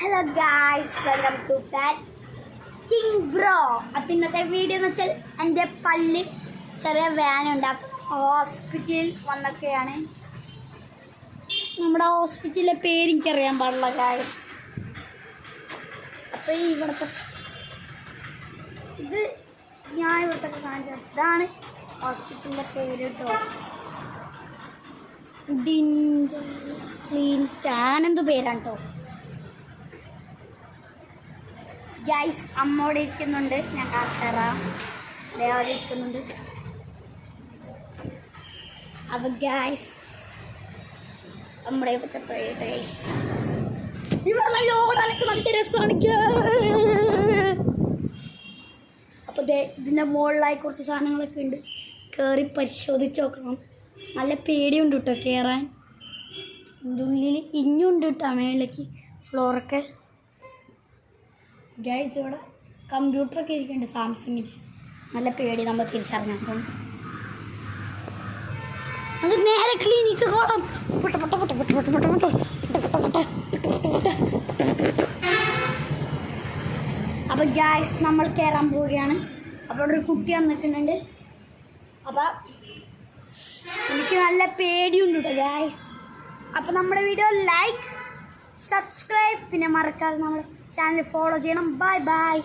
Hello guys, welcome to Pat King bro. അപ്പം ഇന്നത്തെ video എന്ന് വെച്ചാൽ എൻ്റെ പല്ല് ചെറിയ വേനുണ്ട്. ഹോസ്പിറ്റലിൽ വന്നൊക്കെയാണ്. നമ്മുടെ ഹോസ്പിറ്റലിലെ പേര് എനിക്കറിയാൻ പാടില്ല ഗായ്സ്. അപ്പോൾ ഇവിടുത്തെ ഇത് ഞാൻ ഇവിടുത്തെ കാണിച്ചത് ഇതാണ് ഹോസ്പിറ്റലിൻ്റെ പേര് കേട്ടോ. ക്ലീൻ സ്റ്റാനെന്ത് പേരാണ് കേട്ടോ ഗൈസ്. അമ്മോടെ ഇരിക്കുന്നുണ്ട്, ഞാൻ കാണിച്ചുതരാം. ദേവാതെ ഇരിക്കുന്നുണ്ട്. അപ്പൊ ഗൈസ് നമ്മുടെ ഗൈസ് ഇവിടെ നല്ലോണക്ക് നല്ല രസമാണ്. അപ്പോൾ ഇതിൻ്റെ മുകളിലായി കുറച്ച് സാധനങ്ങളൊക്കെ ഉണ്ട്. കയറി പരിശോധിച്ച് നോക്കണം. നല്ല പേടിയുണ്ട് കേട്ടോ കയറാൻ. ഇതിൻ്റെ ഉള്ളിൽ ഇഞ്ഞുണ്ട് കേട്ടോ മേളിലേക്ക് ഫ്ലോറൊക്കെ. ഗൈസ് ഇവിടെ കമ്പ്യൂട്ടറൊക്കെ ഇരിക്കുന്നുണ്ട് സാംസങ്ങിൽ. നല്ല പേടി നമ്മൾ തിരിച്ചറിഞ്ഞപ്പം. അത് നേരെ ക്ലിനിക്ക് കോളം. അപ്പം ഗൈസ് നമ്മൾ കയറാൻ പോവുകയാണ്. അപ്പോൾ അവിടെ ഒരു കുട്ടി വന്നിട്ടുണ്ട്. അപ്പം എനിക്ക് നല്ല പേടിയുണ്ട് കേട്ടോ ഗൈസ്. അപ്പം നമ്മുടെ വീഡിയോ ലൈക്ക്, സബ്സ്ക്രൈബ്, പിന്നെ മറക്കാതെ നമ്മുടെ ചാനൽ ഫോളോ ചെയ്യണം. Bye bye.